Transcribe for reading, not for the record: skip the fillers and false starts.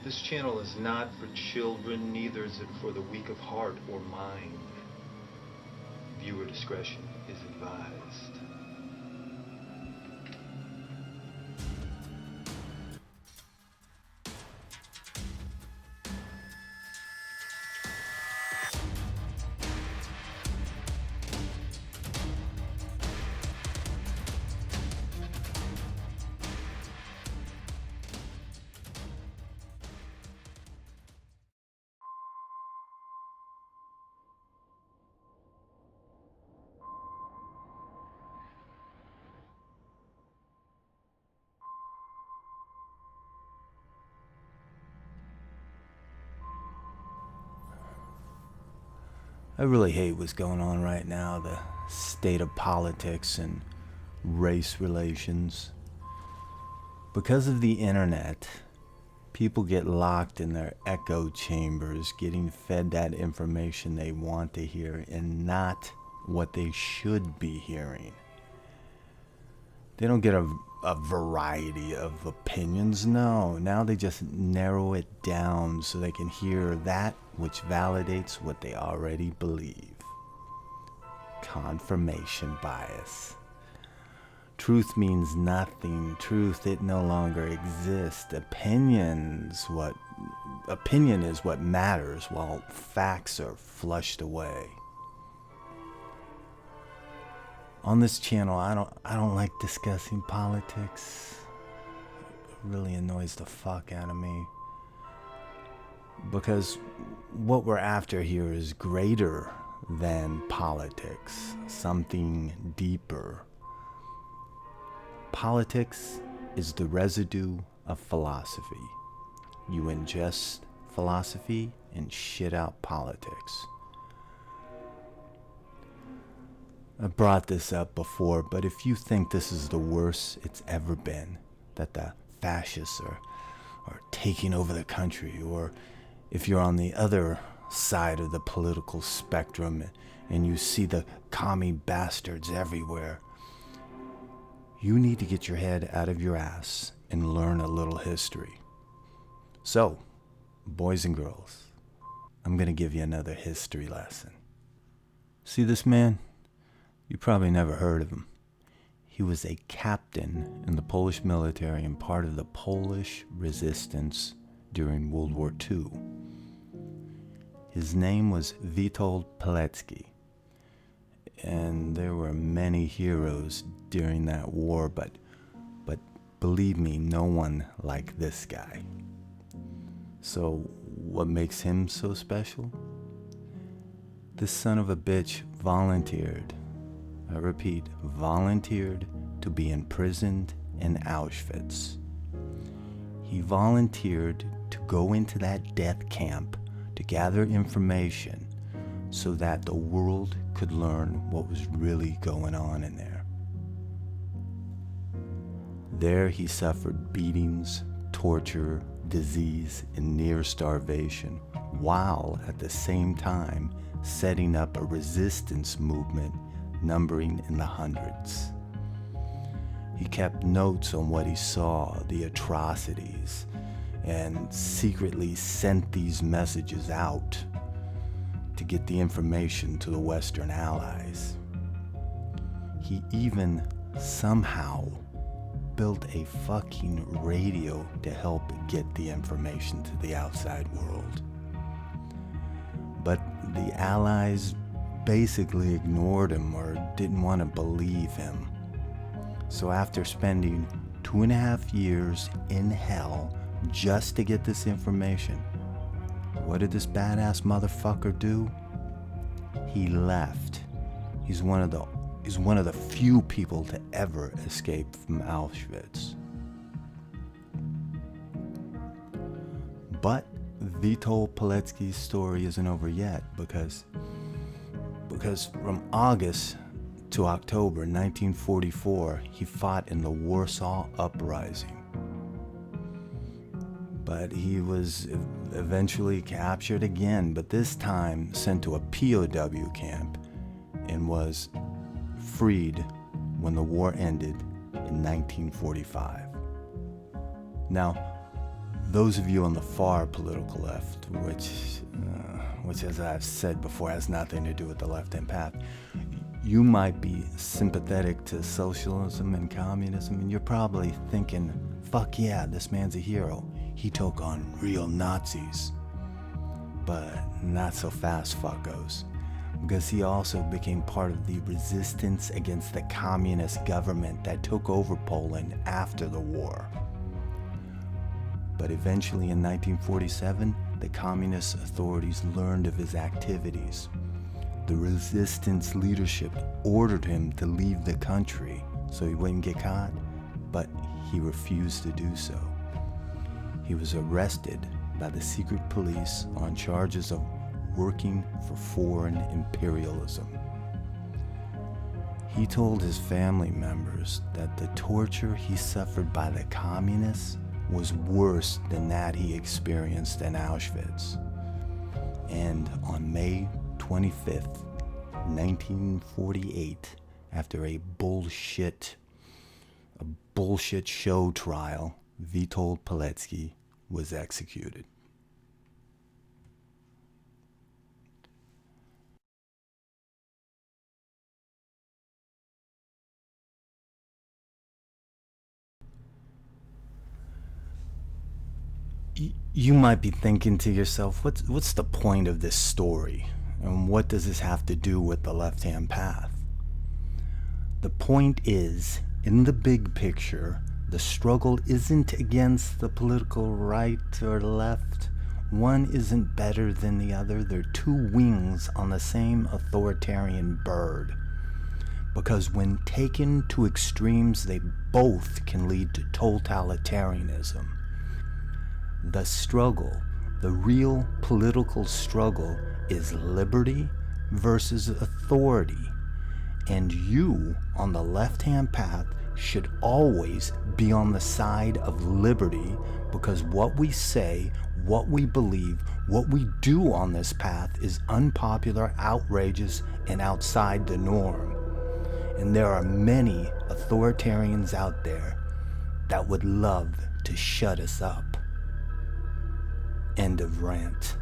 This channel is not for children, neither is it for the weak of heart or mind. Viewer discretion is advised. I really hate what's going on right now, the state of politics and race relations. Because of the internet, people get locked in their echo chambers, getting fed that information they want to hear and not what they should be hearing. They don't get a variety of opinions, no. Now they just narrow it down so they can hear that which validates what they already believe. Confirmation bias. Truth means nothing. Truth, it no longer exists. Opinion is what matters, while facts are flushed away. On this channel, I don't like discussing politics. It really annoys the fuck out of me. Because what we're after here is greater than politics, something deeper. Politics is the residue of philosophy. You ingest philosophy and shit out politics. I brought this up before, but if you think this is the worst it's ever been, that the fascists are taking over the country, or if you're on the other side of the political spectrum and you see the commie bastards everywhere, you need to get your head out of your ass and learn a little history. So, boys and girls, I'm going to give you another history lesson. See this man? You probably never heard of him. He was a captain in the Polish military and part of the Polish resistance during World War II. His name was Witold Pilecki, and there were many heroes during that war, but believe me, no one like this guy. So what makes him so special? This son of a bitch volunteered, I repeat, volunteered to be imprisoned in Auschwitz. He volunteered to go into that death camp to gather information so that the world could learn what was really going on in there. There he suffered beatings, torture, disease, and near starvation, while at the same time setting up a resistance movement numbering in the hundreds. He kept notes on what he saw, the atrocities, and secretly sent these messages out to get the information to the Western Allies. He even somehow built a fucking radio to help get the information to the outside world. But the Allies basically ignored him or didn't want to believe him. So after spending 2.5 years in hell just to get this information, what did this badass motherfucker do? He left. He's one of the few people to ever escape from Auschwitz. But Witold Pilecki's story isn't over yet, because from August to October 1944, he fought in the Warsaw Uprising. But he was eventually captured again, but this time sent to a POW camp, and was freed when the war ended in 1945. Now, those of you on the far political left, which as I've said before has nothing to do with the left-hand path, you might be sympathetic to socialism and communism, and you're probably thinking, fuck yeah, this man's a hero. He took on real Nazis. But not so fast, fuckos, because he also became part of the resistance against the communist government that took over Poland after the war. But eventually in 1947, the communist authorities learned of his activities. The resistance leadership ordered him to leave the country so he wouldn't get caught, but he refused to do so. He was arrested by the secret police on charges of working for foreign imperialism. He told his family members that the torture he suffered by the communists was worse than that he experienced in Auschwitz. And on May 25th, 1948, after a bullshit show trial, Witold Pilecki was executed. You might be thinking to yourself, what's the point of this story? And what does this have to do with the left-hand path? The point is, in the big picture, the struggle isn't against the political right or left. One isn't better than the other. They're two wings on the same authoritarian bird. Because when taken to extremes, they both can lead to totalitarianism. The struggle, the real political struggle, is liberty versus authority. And you, on the left-hand path, should always be on the side of liberty, because what we say, what we believe, what we do on this path is unpopular, outrageous, and outside the norm. And there are many authoritarians out there that would love to shut us up. End of rant.